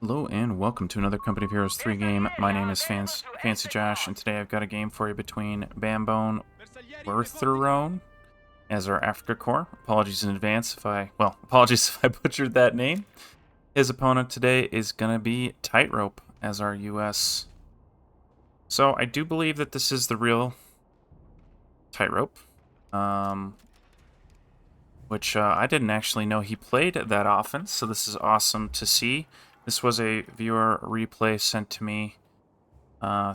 Hello and welcome to another Company of Heroes 3 game. My name is Fancy Josh, and today I've got a game for you between BamboneWertherone as our Africa Corps. Apologies in advance apologies if I butchered that name. His opponent today is going to be Tightrope as our US. So I do believe that this is the real Tightrope, which I didn't actually know he played that often, so this is awesome to see. This was a viewer replay sent to me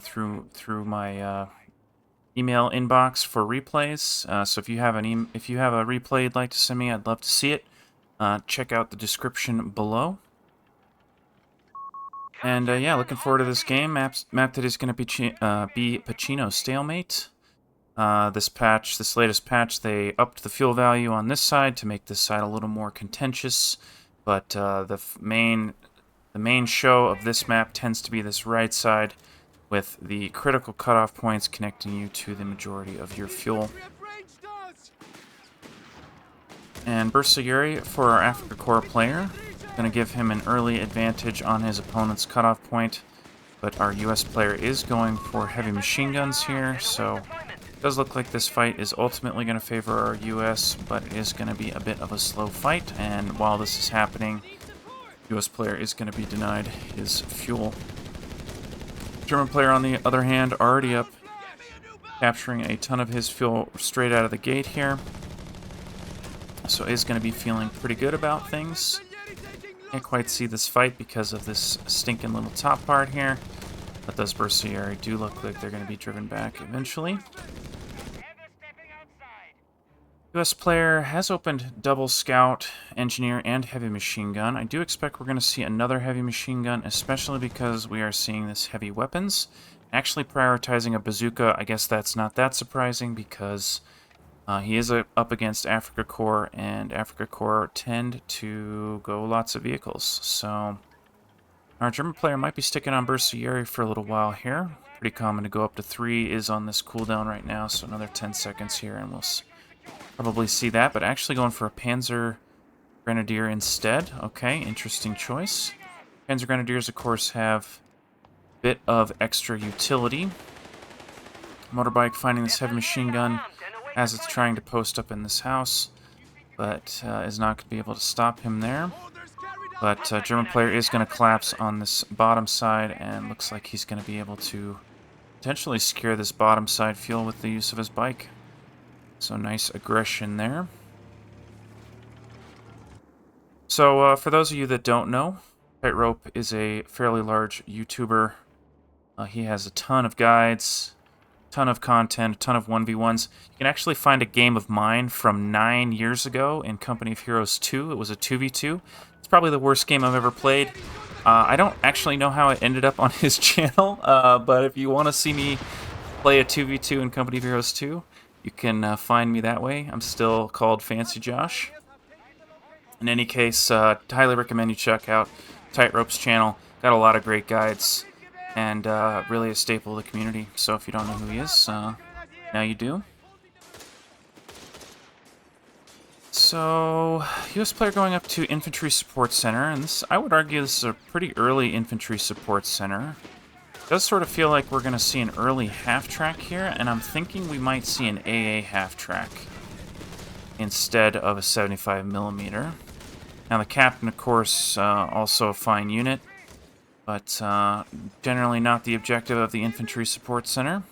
through my email inbox for replays. So if you have a replay you'd like to send me, I'd love to see it. Check out the description below. And yeah, looking forward to this game. Map that is going to be Pacino Stalemate. This latest patch, they upped the fuel value on this side to make this side a little more contentious. But the main show of this map tends to be this right side, with the critical cutoff points connecting you to the majority of your fuel. And Bursayuri for our Africa Corps player, going to give him an early advantage on his opponent's cutoff point, but our US player is going for heavy machine guns here, so it does look like this fight is ultimately going to favor our US, but it is going to be a bit of a slow fight, and while this is happening, US player is going to be denied his fuel. German player, on the other hand, already up, capturing a ton of his fuel straight out of the gate here. So is going to be feeling pretty good about things. Can't quite see this fight because of this stinking little top part here. But those Bursayuri do look like they're going to be driven back eventually. US player has opened double scout, engineer, and heavy machine gun. I do expect we're going to see another heavy machine gun, especially because we are seeing this heavy weapons. Actually prioritizing a bazooka, I guess that's not that surprising because he is up against Africa Corps, and Africa Corps tend to go lots of vehicles. So our German player might be sticking on Bursayuri for a little while here. Pretty common to go up to 3 is on this cooldown right now, so another 10 seconds here and we'll probably see that, but actually going for a Panzer Grenadier instead. Okay, interesting choice. Panzer Grenadiers, of course, have a bit of extra utility. Motorbike finding this heavy machine gun as it's trying to post up in this house, but is not going to be able to stop him there. But German player is going to collapse on this bottom side, and looks like he's going to be able to potentially scare this bottom side fuel with the use of his bike. So nice aggression there. So for those of you that don't know, Tightrope is a fairly large YouTuber. He has a ton of guides, ton of content, a ton of 1v1s. You can actually find a game of mine from 9 years ago in Company of Heroes 2. It was a 2v2. It's probably the worst game I've ever played. I don't actually know how it ended up on his channel, but if you want to see me play a 2v2 in Company of Heroes 2, you can find me that way. I'm still called Fancy Josh. In any case, highly recommend you check out Tightrope's channel. Got a lot of great guides, and really a staple of the community. So if you don't know who he is, now you do. So, US player going up to Infantry Support Center, and this, I would argue this is a pretty early Infantry Support Center. It does sort of feel like we're going to see an early half-track here, and I'm thinking we might see an AA half-track instead of a 75mm. Now the captain, of course, also a fine unit, but generally not the objective of the Infantry Support Center.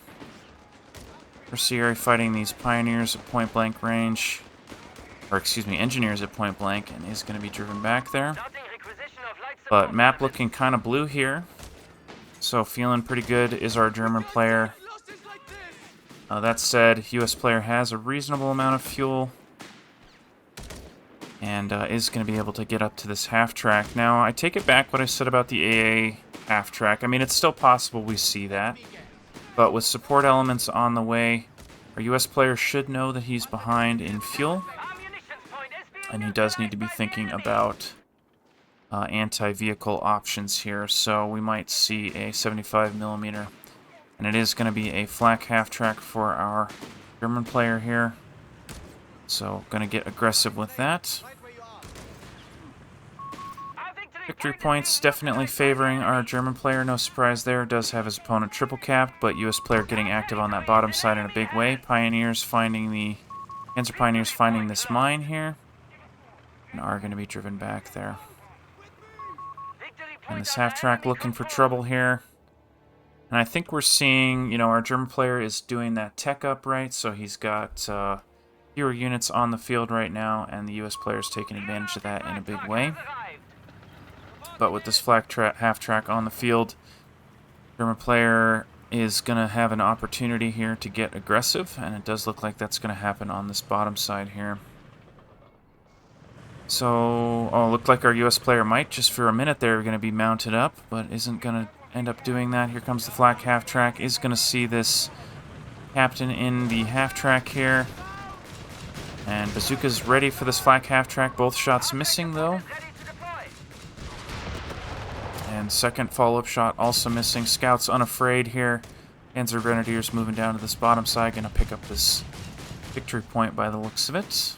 Bursayuri fighting these pioneers at point-blank range, or excuse me, engineers at point-blank, and is going to be driven back there. But map looking kind of blue here. So feeling pretty good is our German player. That said, US player has a reasonable amount of fuel and is going to be able to get up to this half-track. Now, I take it back what I said about the AA half-track. I mean, it's still possible we see that. But with support elements on the way, our US player should know that he's behind in fuel. And he does need to be thinking about anti-vehicle options here, so we might see a 75mm, and it is going to be a flak half-track for our German player here, so going to get aggressive with that. Victory points definitely favoring our German player, no surprise there. Does have his opponent triple capped, but US player getting active on that bottom side in a big way. Panzer Pioneers finding this mine here, and are going to be driven back there. And this half-track looking for trouble here. And I think we're seeing, you know, our German player is doing that tech up, right? So he's got fewer units on the field right now, and the US player is taking advantage of that in a big way. But with this half-track on the field, German player is going to have an opportunity here to get aggressive, and it does look like that's going to happen on this bottom side here. So, looked like our US player might, just for a minute there, going to be mounted up, but isn't going to end up doing that. Here comes the flak half-track. Is going to see this captain in the half-track here. And Bazooka's ready for this flak half-track. Both shots missing, though. And second follow-up shot also missing. Scouts unafraid here. Panzer Grenadiers moving down to this bottom side. Going to pick up this victory point by the looks of it.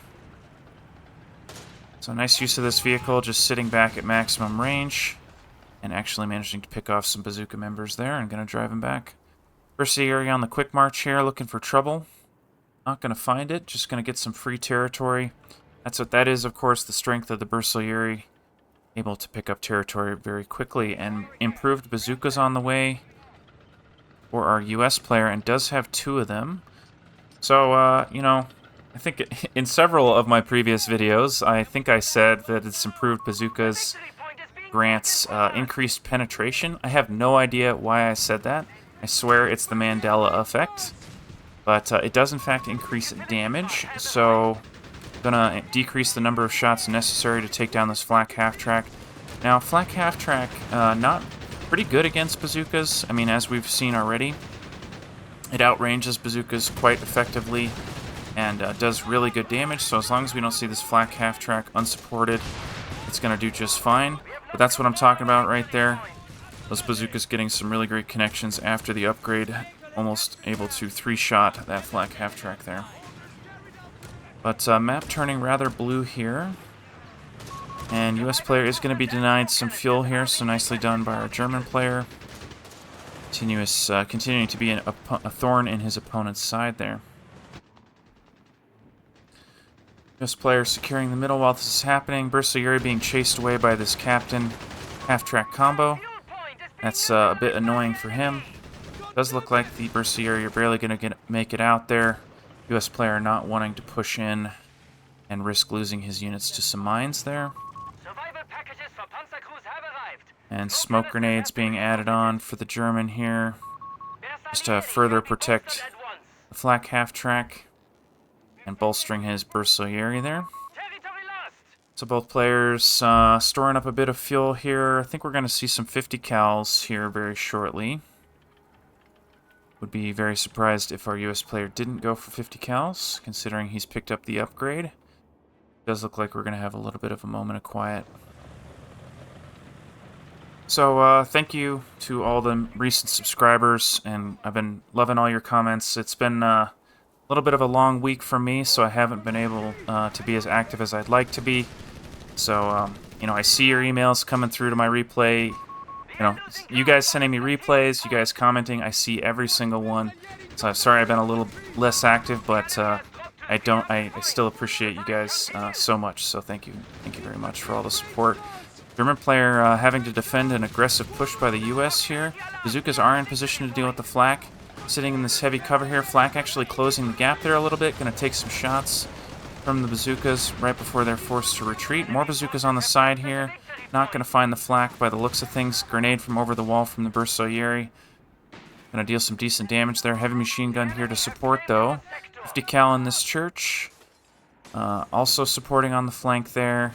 So nice use of this vehicle, just sitting back at maximum range. And actually managing to pick off some Bazooka members there. And going to drive him back. Bersieri on the quick march here, looking for trouble. Not going to find it. Just going to get some free territory. That's what that is, of course, the strength of the Bersieri. Able to pick up territory very quickly, and improved bazookas on the way for our US player, and does have 2 of them. So, you know, I think in several of my previous videos, I think I said that its improved bazookas grants increased penetration. I have no idea why I said that. I swear it's the Mandela effect. But it does, in fact, increase damage, so gonna decrease the number of shots necessary to take down this flak half-track. Now, flak half-track, not pretty good against bazookas. I mean, as we've seen already, it outranges bazookas quite effectively and does really good damage, so as long as we don't see this flak half-track unsupported, it's gonna do just fine. But that's what I'm talking about right there. Those bazookas getting some really great connections after the upgrade, almost able to 3-shot that flak half-track there. But map turning rather blue here. And US player is going to be denied some fuel here, so nicely done by our German player. Continuing to be a thorn in his opponent's side there. US player securing the middle while this is happening. Bersieri being chased away by this captain half-track combo. That's a bit annoying for him. Does look like the Bersieri are barely going to make it out there. US player not wanting to push in and risk losing his units to some mines there. And smoke grenades being added on for the German here, just to further protect the flak half-track and bolstering his Bersieri there. So both players storing up a bit of fuel here. I think we're going to see some 50 cals here very shortly. Would be very surprised if our US player didn't go for 50 cals, considering he's picked up the upgrade. Does look like we're going to have a little bit of a moment of quiet. So, thank you to all the recent subscribers, and I've been loving all your comments. It's been a little bit of a long week for me, so I haven't been able to be as active as I'd like to be. So, you know, I see your emails coming through to my replay. You know, you guys sending me replays, you guys commenting, I see every single one. So I'm sorry I've been a little less active, but I still appreciate you guys so much. So thank you very much for all the support. German player having to defend an aggressive push by the US here. Bazookas are in position to deal with the flak. Sitting in this heavy cover here. Flak actually closing the gap there a little bit. Going to take some shots from the bazookas right before they're forced to retreat. More bazookas on the side here. Not going to find the flak by the looks of things. Grenade from over the wall from the Bersieri. Going to deal some decent damage there. Heavy machine gun here to support, though. 50 cal in this church. Also supporting on the flank there.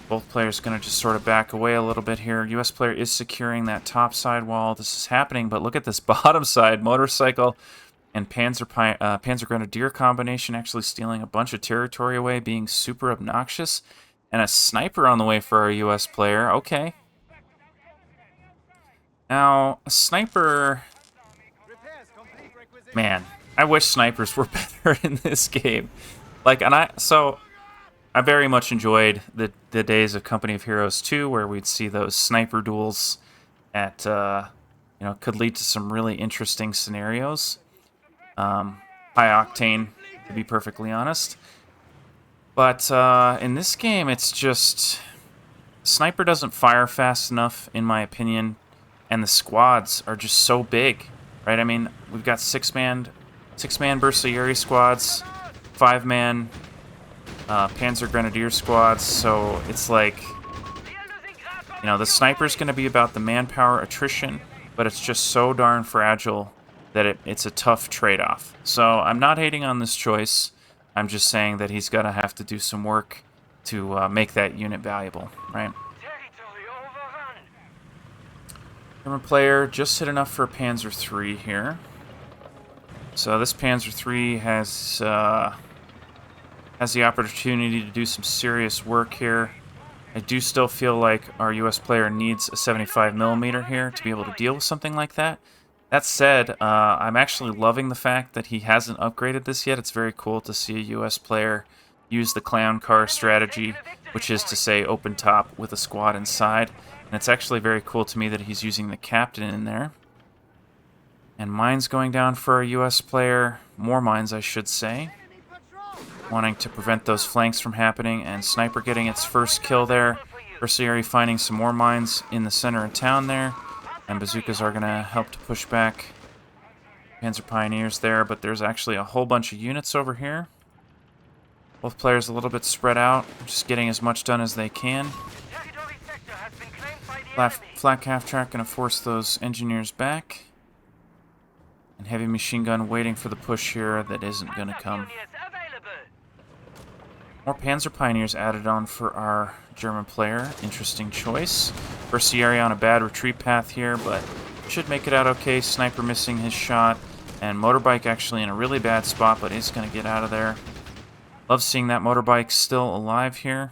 Both players going to just sort of back away a little bit here. US player is securing that top side wall. This is happening, but look at this bottom side. Motorcycle and Panzer Grenadier combination actually stealing a bunch of territory away, being super obnoxious. And a sniper on the way for our US player. Okay. Now, a sniper... Man, I wish snipers were better in this game. Like, so... I very much enjoyed the days of Company of Heroes 2, where we'd see those sniper duels at, could lead to some really interesting scenarios. High octane, to be perfectly honest. But in this game, it's just... Sniper doesn't fire fast enough, in my opinion, and the squads are just so big, right? I mean, we've got six-man Bersaglieri squads, 5-man Panzer Grenadier squads, so it's like, the sniper's going to be about the manpower attrition, but it's just so darn fragile that it's a tough trade-off. So I'm not hating on this choice. I'm just saying that he's going to have to do some work to make that unit valuable, right? German player just hit enough for a Panzer III here. So this Panzer III has the opportunity to do some serious work here. I do still feel like our US player needs a 75mm here to be able to deal with something like that. That said, I'm actually loving the fact that he hasn't upgraded this yet. It's very cool to see a US player use the clown car strategy, which is to say open top with a squad inside. And it's actually very cool to me that he's using the captain in there. And mines going down for a US player. More mines, I should say. Wanting to prevent those flanks from happening, and Sniper getting its first kill there. Bersaglieri finding some more mines in the center of town there. And bazookas are going to help to push back Panzer Pioneers there, but there's actually a whole bunch of units over here. Both players a little bit spread out, just getting as much done as they can. Flak half-track going to force those engineers back. And heavy machine gun waiting for the push here that isn't going to come. More Panzer Pioneers added on for our German player. Interesting choice. Bersaglieri on a bad retreat path here, but should make it out okay. Sniper missing his shot. And Motorbike actually in a really bad spot, but is going to get out of there. Love seeing that Motorbike still alive here.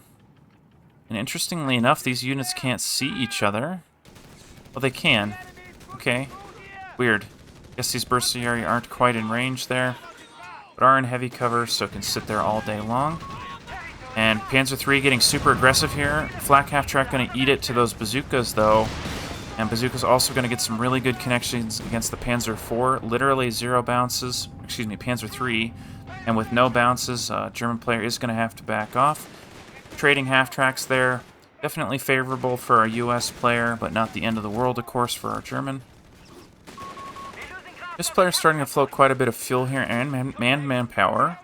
And interestingly enough, these units can't see each other. Well, they can. Okay. Weird. Guess these Bersaglieri aren't quite in range there, but are in heavy cover, so can sit there all day long. And Panzer III getting super aggressive here. Flak half-track going to eat it to those bazookas, though. And bazookas also going to get some really good connections against the Panzer IV. Literally 0 bounces. Excuse me, Panzer III. And with no bounces, German player is going to have to back off. Trading half-tracks there. Definitely favorable for our US player, but not the end of the world, of course, for our German. This player's starting to float quite a bit of fuel here and manpower.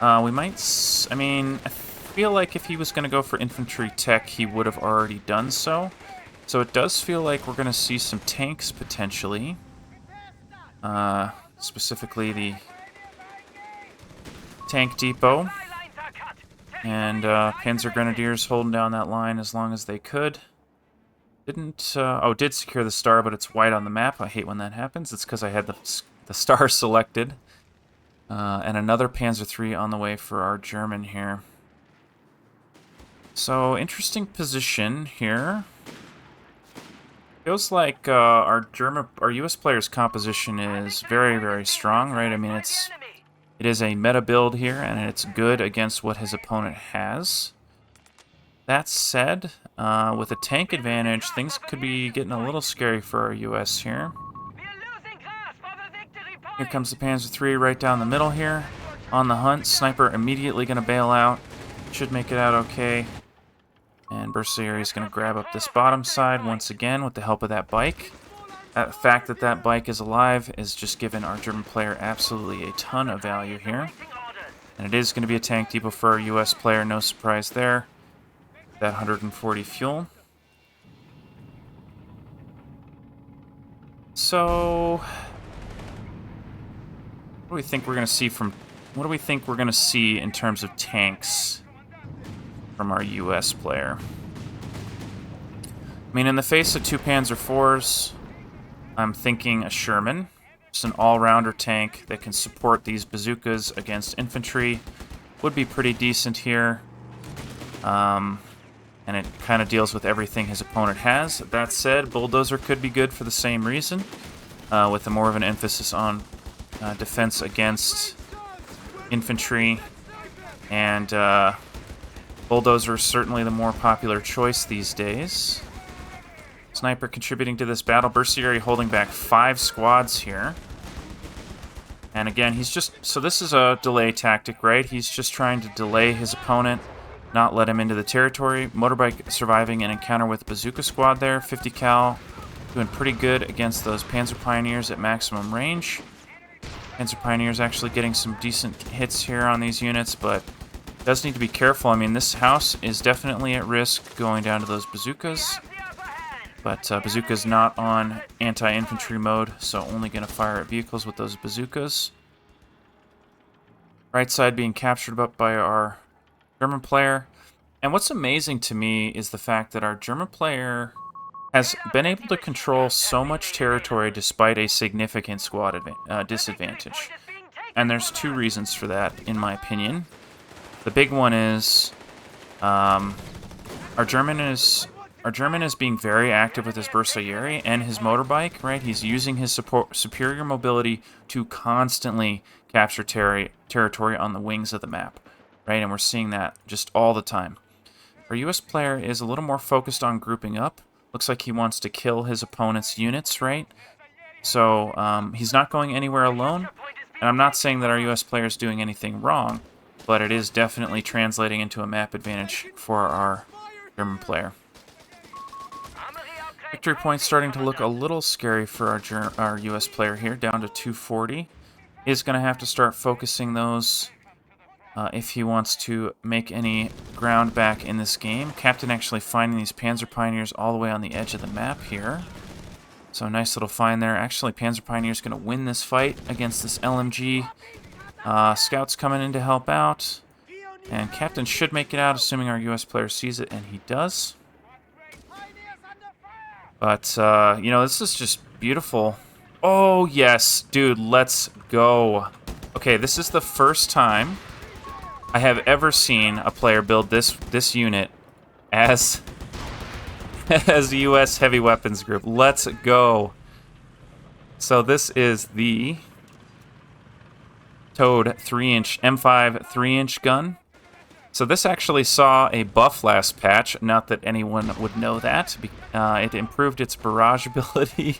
We might... I mean... I feel like if he was going to go for infantry tech, he would have already done so. So it does feel like we're going to see some tanks, potentially. Specifically the tank depot. And Panzer Grenadiers holding down that line as long as they could. Did secure the star, but it's white on the map. I hate when that happens. It's because I had the star selected. And another Panzer III on the way for our German here. So, interesting position here. Feels like our US player's composition is very, very strong, right? I mean, it is a meta build here, and it's good against what his opponent has. That said, with a tank advantage, things could be getting a little scary for our US here. Here comes the Panzer III right down the middle here. On the hunt, Sniper immediately going to bail out. Should make it out okay. And Bersaglieri is going to grab up this bottom side once again with the help of that bike. The fact that that bike is alive is just giving our German player absolutely a ton of value here. And it is going to be a tank depot for our US player, no surprise there. That 140 fuel. So, what do we think we're going to see from... What do we think we're going to see in terms of tanks from our US player? I mean, in the face of 2 Panzer IVs, I'm thinking a Sherman. Just an all-rounder tank that can support these bazookas against infantry. Would be pretty decent here. And it kind of deals with everything his opponent has. That said, Bulldozer could be good for the same reason, with a more of an emphasis on defense against infantry and Bulldozer is certainly the more popular choice these days. Sniper contributing to this battle. Berserkir holding back 5 squads here. And again, he's just... So this is a delay tactic, right? He's just trying to delay his opponent, not let him into the territory. Motorbike surviving an encounter with Bazooka Squad there. 50 cal, doing pretty good against those Panzer Pioneers at maximum range. Panzer Pioneers actually getting some decent hits here on these units, but does need to be careful. I mean, this house is definitely at risk going down to those bazookas. But Bazooka's not on anti-infantry mode, so only going to fire at vehicles with those bazookas. Right side being captured up by our German player. And what's amazing to me is the fact that our German player has been able to control so much territory despite a significant squad disadvantage. And there's 2 reasons for that, in my opinion. The big one is our German is being very active with his Bersaglieri and his motorbike, right? He's using his superior mobility to constantly capture territory on the wings of the map, right? And we're seeing that just all the time. Our US player is a little more focused on grouping up. Looks like he wants to kill his opponent's units, right? So he's not going anywhere alone. And I'm not saying that our US player is doing anything wrong, but it is definitely translating into a map advantage for our German player. Victory point starting to look a little scary for our US player here, down to 240. He's going to have to start focusing those if he wants to make any ground back in this game. Captain actually finding these Panzer Pioneers all the way on the edge of the map here. So nice little find there. Actually, Panzer Pioneer's going to win this fight against this LMG. Scouts coming in to help out. And Captain should make it out, assuming our US player sees it, and he does. But, you know, this is just beautiful. Oh, yes. Dude, let's go. Okay, this is the first time I have ever seen a player build this unit as the U.S. Heavy Weapons Group. Let's go. So this is the Toad 3-inch M5 3-inch gun. So this actually saw a buff last patch. Not that anyone would know that. It improved its barrage ability,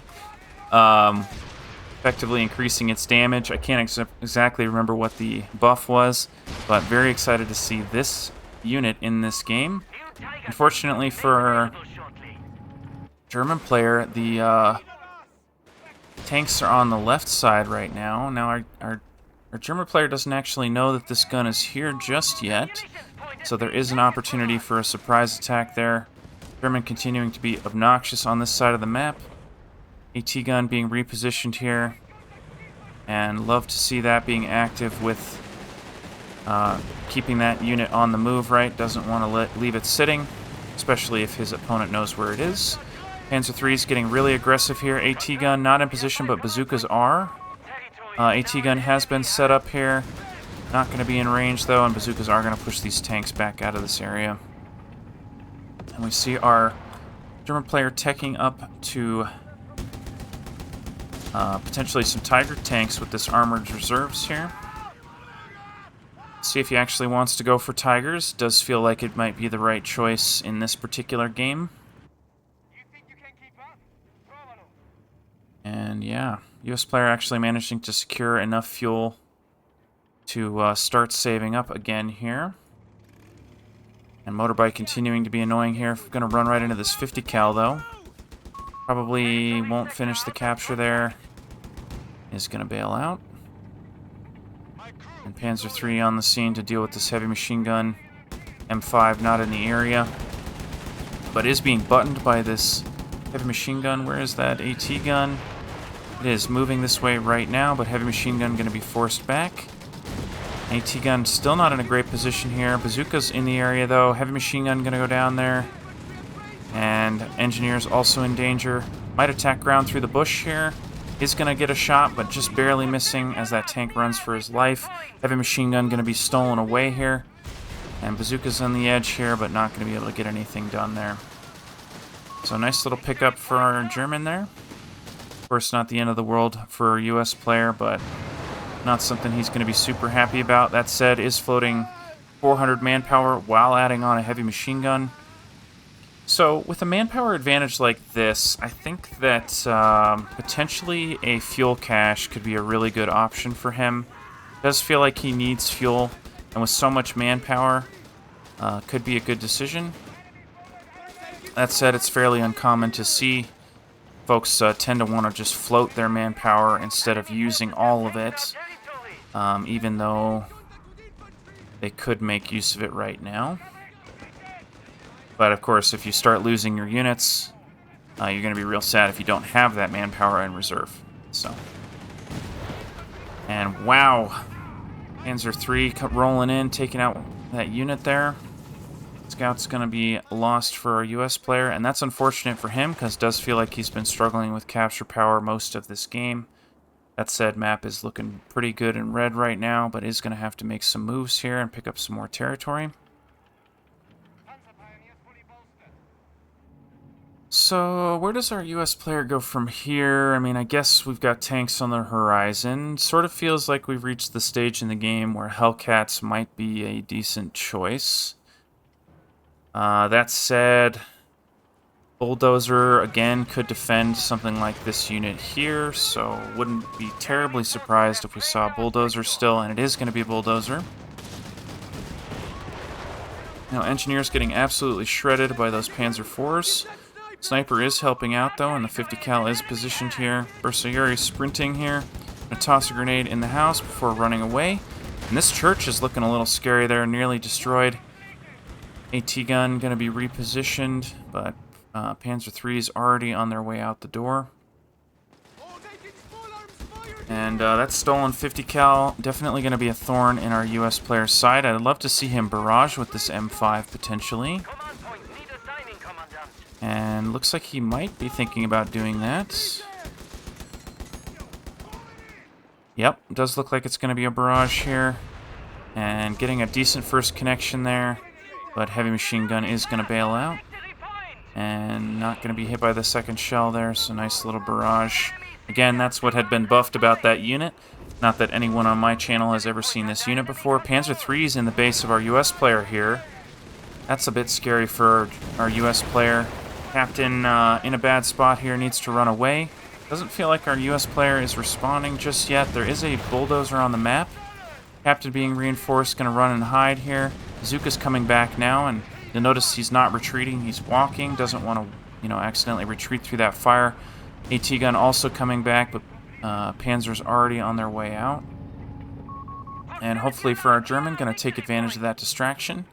effectively increasing its damage. I can't exactly remember what the buff was, but very excited to see this unit in this game. Unfortunately for our German player, the tanks are on the left side right now. Now our German player doesn't actually know that this gun is here just yet, so there is an opportunity for a surprise attack there. German continuing to be obnoxious on this side of the map. AT gun being repositioned here, and love to see that being active with keeping that unit on the move, right? Doesn't want to leave it sitting, especially if his opponent knows where it is. Panzer III is getting really aggressive here. AT gun not in position, but bazookas are. AT gun has been set up here. Not going to be in range, though, and bazookas are going to push these tanks back out of this area. And we see our German player teching up to potentially some Tiger tanks with this armored reserves here. See if he actually wants to go for Tigers. Does feel like it might be the right choice in this particular game. And yeah, US player actually managing to secure enough fuel to start saving up again here. And motorbike continuing to be annoying here. Going to run right into this 50 cal though. Probably won't finish the capture there. Is going to bail out. And Panzer III on the scene to deal with this heavy machine gun. M5 not in the area, but is being buttoned by this heavy machine gun. Where is that AT gun? It is moving this way right now, but heavy machine gun going to be forced back. AT gun still not in a great position here. Bazooka's in the area though. Heavy machine gun going to go down there. And engineers also in danger. Might attack ground through the bush here. Is going to get a shot, but just barely missing as that tank runs for his life. Heavy machine gun going to be stolen away here. And bazooka's on the edge here, but not going to be able to get anything done there. So nice little pickup for our German there. Of course, not the end of the world for our US player, but not something he's going to be super happy about. That said, is floating 400 manpower while adding on a heavy machine gun. So with a manpower advantage like this, I think that potentially a fuel cache could be a really good option for him. It does feel like he needs fuel, and with so much manpower, could be a good decision. That said, it's fairly uncommon to see folks tend to want to just float their manpower instead of using all of it, even though they could make use of it right now. But of course, if you start losing your units, you're going to be real sad if you don't have that manpower in reserve. So, and wow, Panzer III rolling in, taking out that unit there. Scout's going to be lost for our US player, and that's unfortunate for him because it does feel like he's been struggling with capture power most of this game. That said, map is looking pretty good in red right now, but is going to have to make some moves here and pick up some more territory. So, where does our US player go from here? I mean, I guess we've got tanks on the horizon. Sort of feels like we've reached the stage in the game where Hellcats might be a decent choice. That said, Bulldozer, again, could defend something like this unit here, so wouldn't be terribly surprised if we saw Bulldozer still, and it is going to be a Bulldozer. Now, Engineer's getting absolutely shredded by those Panzer IVs. Sniper is helping out, though, and the 50 cal is positioned here. Bersaglieri sprinting here. Gonna toss a grenade in the house before running away. And this church is looking a little scary there, nearly destroyed. AT gun gonna be repositioned, but Panzer III is already on their way out the door. And that stolen 50 cal definitely gonna be a thorn in our US player's side. I'd love to see him barrage with this M5 potentially. And looks like he might be thinking about doing that. Yep, does look like it's going to be a barrage here. And getting a decent first connection there. But heavy machine gun is going to bail out. And not going to be hit by the second shell there, so nice little barrage. Again, that's what had been buffed about that unit. Not that anyone on my channel has ever seen this unit before. Panzer III is in the base of our US player here. That's a bit scary for our US player. Captain in a bad spot here, needs to run away. Doesn't feel like our US player is responding just yet. There is a bulldozer on the map. Captain being reinforced, going to run and hide here. Bazooka's coming back now, and you'll notice he's not retreating. He's walking, doesn't want to, accidentally retreat through that fire. AT gun also coming back, but Panzer's already on their way out. And hopefully for our German, going to take advantage of that distraction.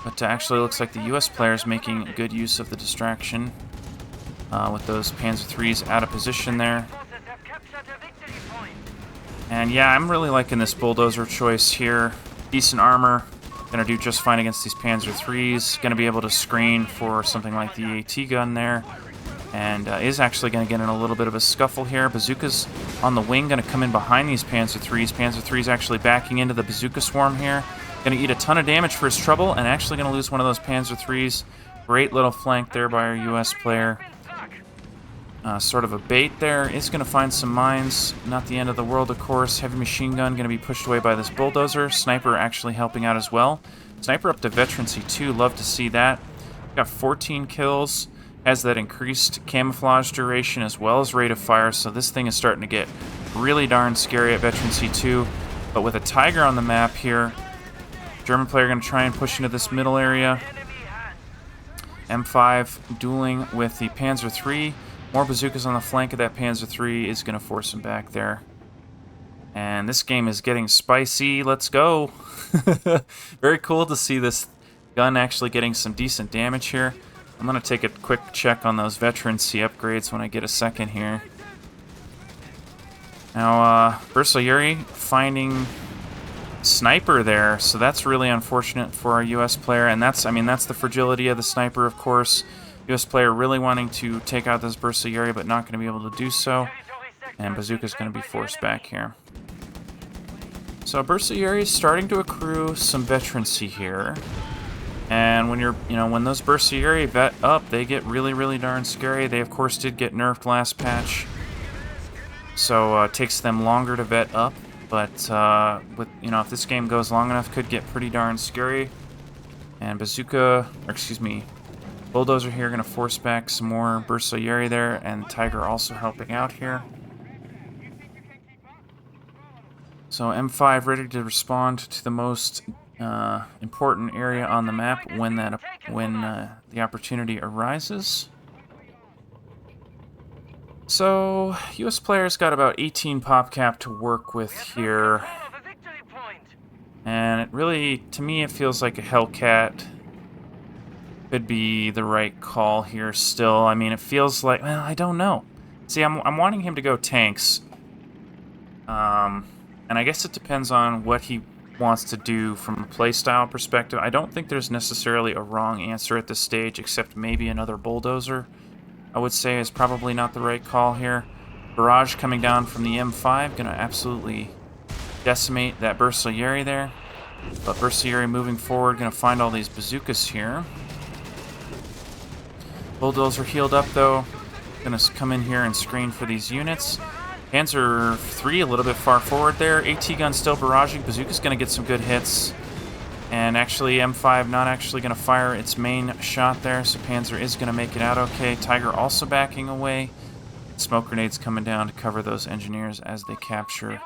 But actually looks like the US player is making good use of the distraction with those Panzer IIIs out of position there. And yeah, I'm really liking this bulldozer choice here. Decent armor, gonna do just fine against these Panzer IIIs. Gonna be able to screen for something like the AT gun there. And is actually gonna get in a little bit of a scuffle here. Bazooka's on the wing, gonna come in behind these Panzer IIIs. Panzer III's actually backing into the bazooka swarm here. Going to eat a ton of damage for his trouble, and actually going to lose one of those Panzer IIIs. Great little flank there by our US player. Sort of a bait there. Is going to find some mines. Not the end of the world, of course. Heavy machine gun going to be pushed away by this bulldozer. Sniper actually helping out as well. Sniper up to veterancy too. Love to see that. Got 14 kills. Has that increased camouflage duration as well as rate of fire, so this thing is starting to get really darn scary at veterancy 2. But with a Tiger on the map here, German player going to try and push into this middle area. M5 dueling with the Panzer III. More bazookas on the flank of that Panzer III is going to force him back there. And this game is getting spicy. Let's go. Very cool to see this gun actually getting some decent damage here. I'm going to take a quick check on those veterancy upgrades when I get a second here. Now, Bersaglieri finding Sniper there, so that's really unfortunate for our US player, and that's the fragility of the Sniper, of course. US player really wanting to take out this Bersaglieri, but not going to be able to do so, and Bazooka's going to be forced back here. So Bersaglieri is starting to accrue some veterancy here, and when when those Bersaglieri vet up, they get really, really darn scary. They, of course, did get nerfed last patch, so it takes them longer to vet up. But with if this game goes long enough, could get pretty darn scary. And bazooka, or excuse me, bulldozer here gonna force back some more Bersaglieri there, and Tiger also helping out here. So M5 ready to respond to the most important area on the map when the opportunity arises. So U.S. players got about 18 pop cap to work with here, and it really, to me, it feels like a Hellcat could be the right call here. Still, I mean, it feels like, well, I don't know. See, I'm wanting him to go tanks. And I guess it depends on what he wants to do from a playstyle perspective. I don't think there's necessarily a wrong answer at this stage, except maybe another bulldozer, I would say, is probably not the right call here. Barrage coming down from the M5, gonna absolutely decimate that Bersaglieri there. But Bersaglieri moving forward, gonna find all these bazookas here. Bulldozer healed up though, gonna come in here and screen for these units. Panzer III a little bit far forward there. AT gun still barraging. Bazooka's going to get some good hits. And actually, M5 not actually going to fire its main shot there, so Panzer is going to make it out okay. Tiger also backing away. Smoke grenades coming down to cover those engineers as they capture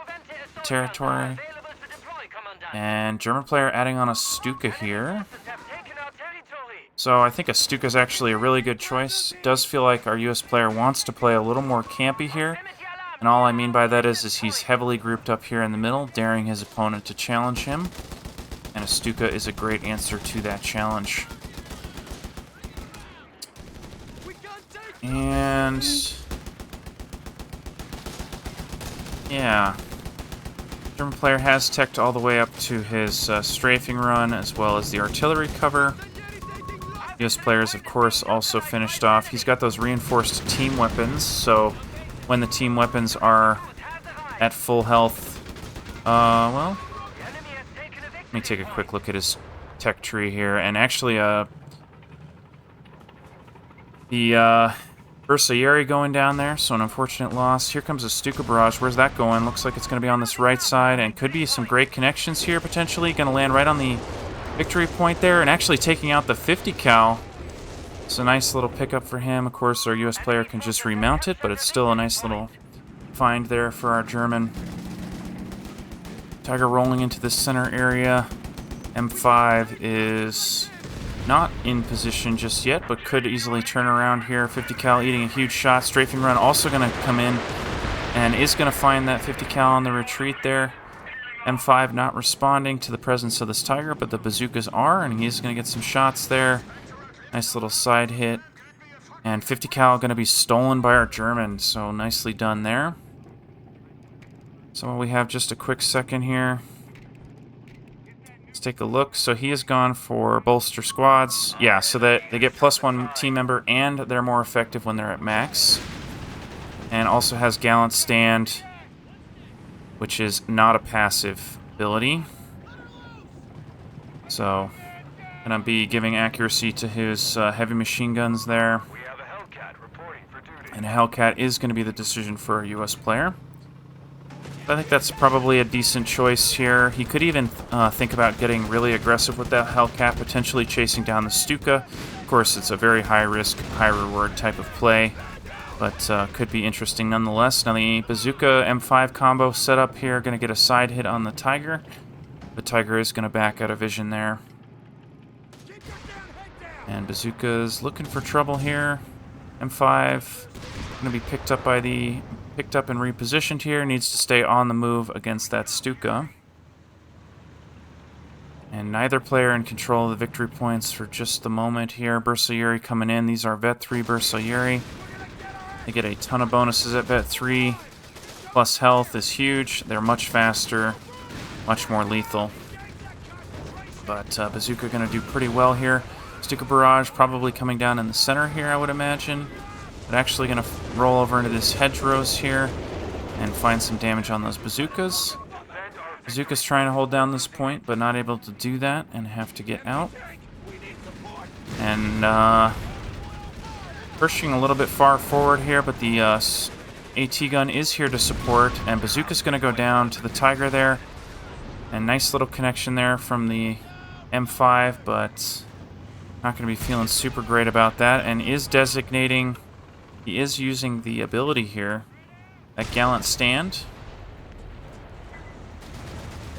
the territory. And German player adding on a Stuka here. So I think a Stuka is actually a really good choice. It does feel like our US player wants to play a little more campy here. And all I mean by that is he's heavily grouped up here in the middle, daring his opponent to challenge him. And a Stuka is a great answer to that challenge. And yeah, German player has teched all the way up to his strafing run as well as the artillery cover. US players, of course, also finished off. He's got those reinforced team weapons, so when the team weapons are at full health, well, let me take a quick look at his tech tree here, and actually, the Bersaglieri going down there, so an unfortunate loss. Here comes a Stuka barrage. Where's that going? Looks like it's going to be on this right side, and could be some great connections here, potentially. Going to land right on the victory point there, and actually taking out the 50 cal. It's a nice little pickup for him. Of course, our US player can just remount it, but it's still a nice little find there for our German. Tiger rolling into the center area. M5 is not in position just yet, but could easily turn around here. 50 cal eating a huge shot. Strafing run also going to come in and is going to find that 50 cal on the retreat there. M5 not responding to the presence of this Tiger, but the bazookas are, and he's going to get some shots there. Nice little side hit. And 50 cal going to be stolen by our German, so nicely done there. So we have just a quick second here. Let's take a look. So he has gone for bolster squads. Yeah, so that they get +1 team member and they're more effective when they're at max. And also has gallant stand, which is not a passive ability. So gonna be giving accuracy to his heavy machine guns there. And a Hellcat is going to be the decision for a US player. I think that's probably a decent choice here. He could even think about getting really aggressive with that Hellcat, potentially chasing down the Stuka. Of course, it's a very high-risk, high-reward type of play, but could be interesting nonetheless. Now the Bazooka M5 combo set up here, going to get a side hit on the Tiger. The Tiger is going to back out of vision there. And Bazooka's looking for trouble here. M5 going to be picked up and repositioned here. Needs to stay on the move against that Stuka. And neither player in control of the victory points for just the moment here. Bersaglieri coming in. These are Vet 3 Bersaglieri. They get a ton of bonuses at Vet 3. Plus health is huge. They're much faster, much more lethal. But Bazooka going to do pretty well here. Stuka barrage probably coming down in the center here, I would imagine. But actually going to roll over into this hedgerows here and find some damage on those bazookas. Bazooka's trying to hold down this point, but not able to do that and have to get out. And pushing a little bit far forward here, but the AT gun is here to support, and Bazooka's going to go down to the Tiger there. And nice little connection there from the M5, but not going to be feeling super great about that. And is designating, he is using the ability here, that Gallant Stand.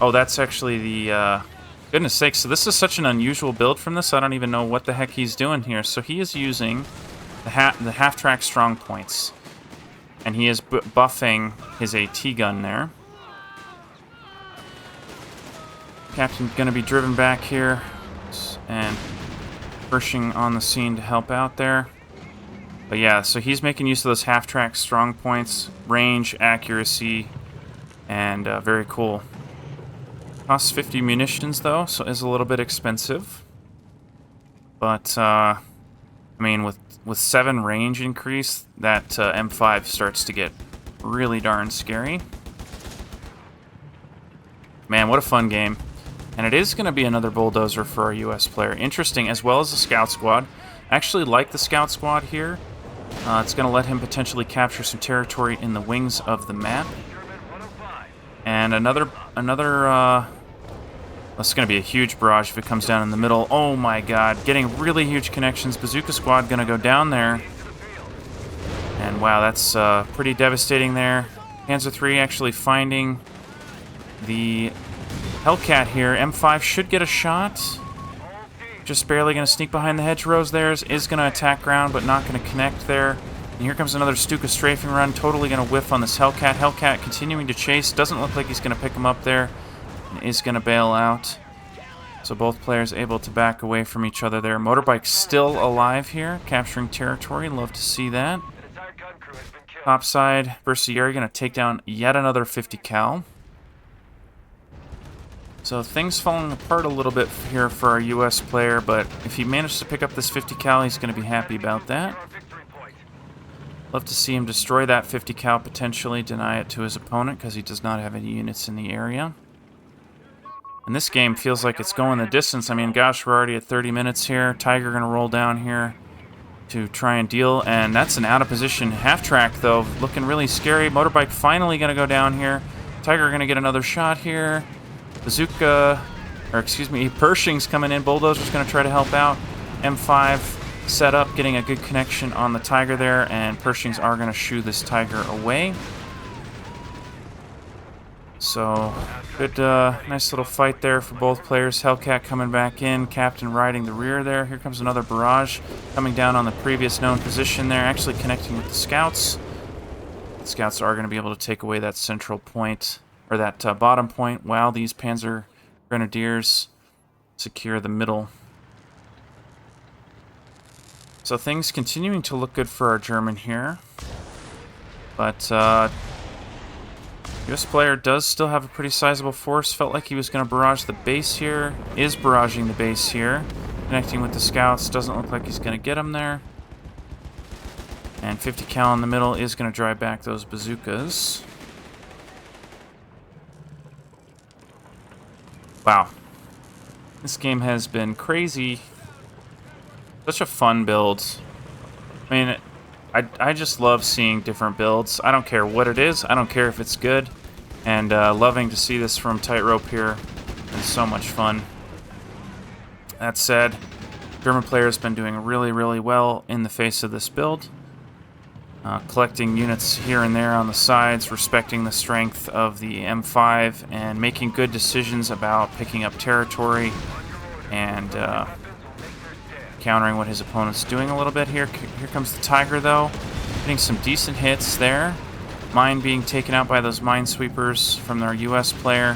Oh, that's actually the, goodness sakes, so this is such an unusual build from this, I don't even know what the heck he's doing here. So he is using the half-track strong points, and he is buffing his AT gun there. Captain's going to be driven back here, and Pershing on the scene to help out there. But yeah, so he's making use of those half-track strong points, range, accuracy, and very cool. Costs 50 munitions, though, so is a little bit expensive. But, I mean, with 7 range increase, that M5 starts to get really darn scary. Man, what a fun game. And it is going to be another bulldozer for our US player. Interesting, as well as the scout squad. I actually like the scout squad here. It's going to let him potentially capture some territory in the wings of the map. And another that's going to be a huge barrage if it comes down in the middle. Oh my god, getting really huge connections. Bazooka squad going to go down there. And wow, that's pretty devastating there. Panzer III actually finding the Hellcat here. M5 should get a shot. Just barely going to sneak behind the hedgerows there. Is going to attack ground, but not going to connect there. And here comes another Stuka strafing run. Totally going to whiff on this Hellcat. Hellcat continuing to chase. Doesn't look like he's going to pick him up there. And is going to bail out. So both players able to back away from each other there. Motorbike still alive here, capturing territory. Love to see that. Topside, Bersieri going to take down yet another 50 cal. So things falling apart a little bit here for our US player, but if he manages to pick up this 50 cal, he's going to be happy about that. Love to see him destroy that 50 cal, potentially deny it to his opponent because he does not have any units in the area. And this game feels like it's going the distance. I mean, gosh, we're already at 30 minutes here. Tiger going to roll down here to try and deal, and that's an out-of-position half-track, though, looking really scary. Motorbike finally going to go down here. Tiger going to get another shot here. Bazooka, or excuse me, Pershing's coming in. Bulldozer's going to try to help out. M5 set up, getting a good connection on the Tiger there, and Pershings are going to shoo this Tiger away. So, good, nice little fight there for both players. Hellcat coming back in, Captain riding the rear there. Here comes another barrage coming down on the previous known position there, actually connecting with the scouts. The scouts are going to be able to take away that central point, or that bottom point, while these Panzer Grenadiers secure the middle. So things continuing to look good for our German here. But, US player does still have a pretty sizable force. Felt like he was going to barrage the base here. Is barraging the base here. Connecting with the scouts. Doesn't look like he's going to get them there. And 50 cal in the middle is going to drive back those bazookas. Wow. This game has been crazy. Such a fun build. I mean, I just love seeing different builds. I don't care what it is. I don't care if it's good. And loving to see this from Tightrope here. It's so much fun. That said, German player has been doing really, really well in the face of this build. Collecting units here and there on the sides, respecting the strength of the M5, and making good decisions about picking up territory and countering what his opponent's doing a little bit here. Here comes the Tiger, though. Getting some decent hits there. Mine being taken out by those minesweepers from their US player.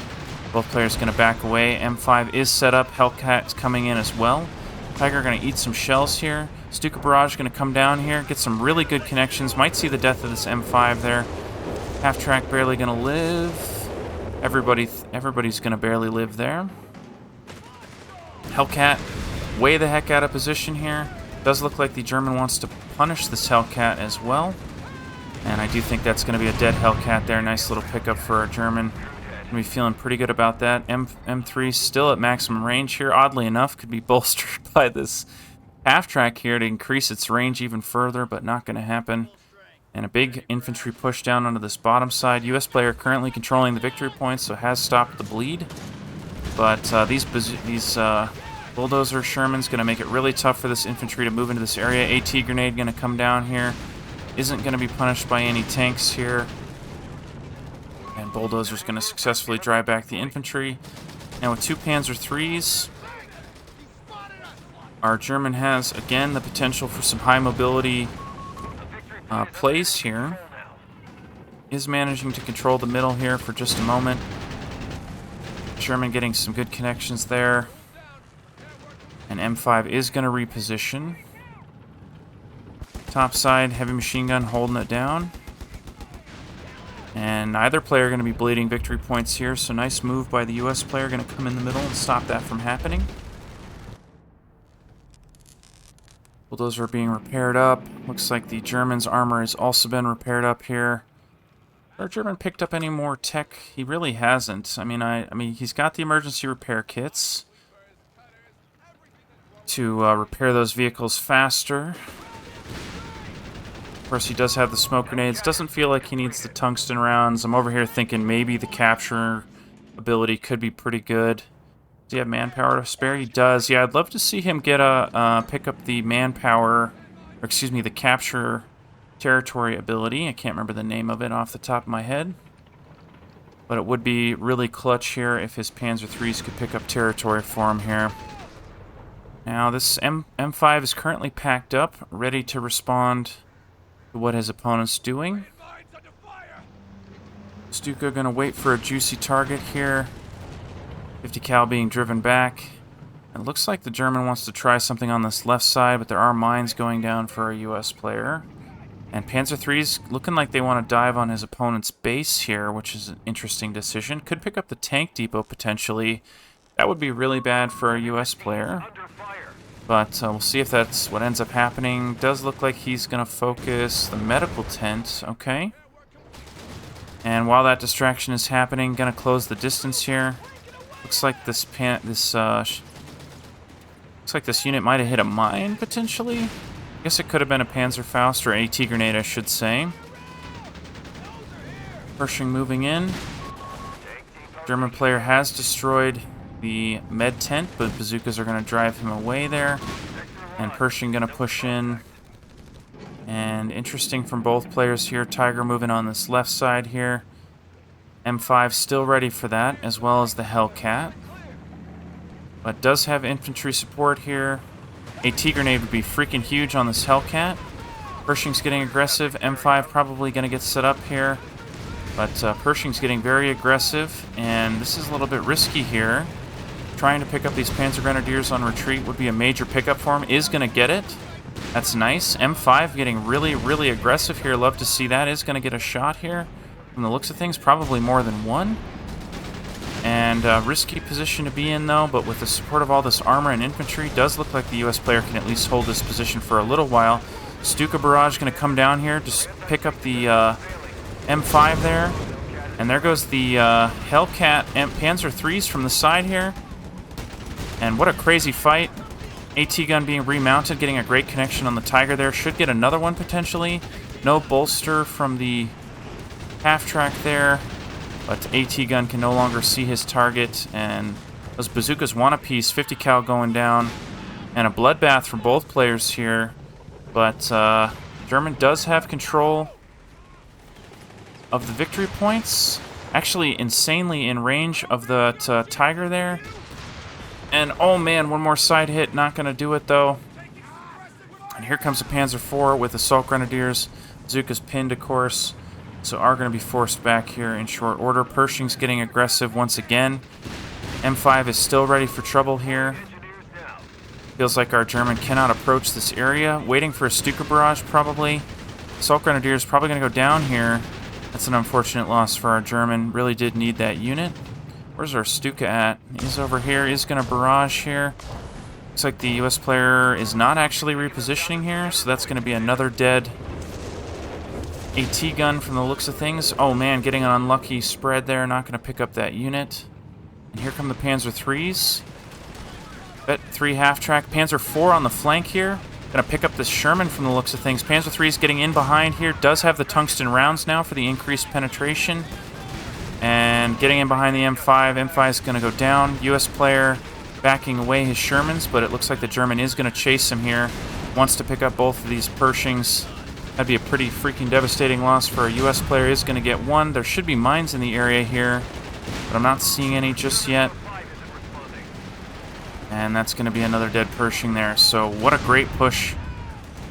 Both players going to back away. M5 is set up. Hellcat's coming in as well. Tiger going to eat some shells here. Stuka Barrage going to come down here. Get some really good connections. Might see the death of this M5 there. Half track barely going to live. Everybody's going to barely live there. Hellcat way the heck out of position here. Does look like the German wants to punish this Hellcat as well. And I do think that's going to be a dead Hellcat there. Nice little pickup for our German. Going to be feeling pretty good about that. M3 still at maximum range here. Oddly enough, could be bolstered by this half-track here to increase its range even further, but not going to happen. And a big infantry push down onto this bottom side. U.S. player currently controlling the victory points, so has stopped the bleed. But these bulldozer Sherman's going to make it really tough for this infantry to move into this area. AT grenade going to come down here. Isn't going to be punished by any tanks here. And bulldozer's going to successfully drive back the infantry. Now with 2 Panzer IIIs, our German has, again, the potential for some high mobility plays here. Is managing to control the middle here for just a moment. German getting some good connections there. And M5 is going to reposition. Top side, heavy machine gun holding it down. And neither player going to be bleeding victory points here, so nice move by the US player. Going to come in the middle and stop that from happening. Bulldozer being repaired up. Looks like the German's armor has also been repaired up here. Our German picked up any more tech? He really hasn't. I mean, he's got the emergency repair kits to repair those vehicles faster. Of course, he does have the smoke grenades. Doesn't feel like he needs the tungsten rounds. I'm over here thinking maybe the capture ability could be pretty good. Does he have manpower to spare? He does. Yeah, I'd love to see him get pick up the manpower, or excuse me, the capture territory ability. I can't remember the name of it off the top of my head. But it would be really clutch here if his Panzer IIIs could pick up territory for him here. Now, this M5 is currently packed up, ready to respond to what his opponent's doing. Stuka going to wait for a juicy target here. 50 cal being driven back. It looks like the German wants to try something on this left side, but there are mines going down for a US player. And Panzer III's looking like they want to dive on his opponent's base here, which is an interesting decision. Could pick up the tank depot potentially. That would be really bad for a US player. But we'll see if that's what ends up happening. Does look like he's going to focus the medical tent. Okay. And while that distraction is happening, going to close the distance here. Looks like this unit might have hit a mine, potentially. I guess it could have been a Panzerfaust, or AT grenade, I should say. Pershing moving in. German player has destroyed the med tent, but bazookas are going to drive him away there. And Pershing going to push in. And interesting from both players here. Tiger moving on this left side here. M5 still ready for that, as well as the Hellcat. But does have infantry support here. AT grenade would be freaking huge on this Hellcat. Pershing's getting aggressive. M5 probably going to get set up here. But Pershing's getting very aggressive, and this is a little bit risky here. Trying to pick up these Panzer Grenadiers on retreat would be a major pickup for him. Is going to get it. That's nice. M5 getting really, really aggressive here. Love to see that. Is going to get a shot here. From the looks of things, probably more than one. And risky position to be in, though, but with the support of all this armor and infantry, does look like the U.S. player can at least hold this position for a little while. Stuka barrage going to come down here, just pick up the M5 there. And there goes the Hellcat Panzer IIIs from the side here. And what a crazy fight. AT gun being remounted, getting a great connection on the Tiger there. Should get another one potentially. No bolster from the half-track there. But AT gun can no longer see his target. And those bazookas want a piece. 50 cal going down. And a bloodbath for both players here. But German does have control of the victory points. Actually, insanely in range of the Tiger there. And, oh man, one more side hit. Not going to do it, though. And here comes the Panzer IV with Assault Grenadiers. Bazooka's pinned, of course. So are going to be forced back here in short order. Pershing's getting aggressive once again. M5 is still ready for trouble here. Feels like our German cannot approach this area. Waiting for a Stuka barrage, probably. Assault Grenadiers probably going to go down here. That's an unfortunate loss for our German. Really did need that unit. Where's our Stuka at? He's over here. He's going to barrage here. Looks like the U.S. player is not actually repositioning here, so that's going to be another dead AT gun from the looks of things. Oh man, getting an unlucky spread there. Not going to pick up that unit. And here come the Panzer IIIs. Bet 3 half-track. Panzer IV on the flank here. Gonna pick up this Sherman from the looks of things. Panzer III is getting in behind here. Does have the tungsten rounds now for the increased penetration. And getting in behind the M5. M5 is gonna go down. U.S. player backing away his Shermans, but it looks like the German is gonna chase him here. Wants to pick up both of these Pershings. That'd be a pretty freaking devastating loss for a U.S. player. Is gonna get one. There should be mines in the area here, but I'm not seeing any just yet. And that's going to be another dead Pershing there. So what a great push.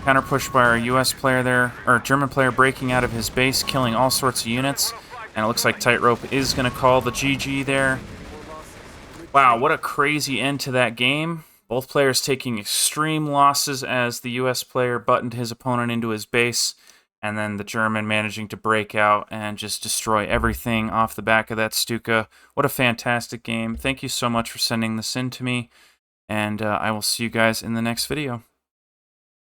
Counter push by our U.S. player there, or German player breaking out of his base, killing all sorts of units. And it looks like tightrope is going to call the GG there. Wow, what a crazy end to that game. Both players taking extreme losses as the U.S. player buttoned his opponent into his base. And then the German managing to break out and just destroy everything off the back of that Stuka. What a fantastic game. Thank you so much for sending this in to me. And I will see you guys in the next video.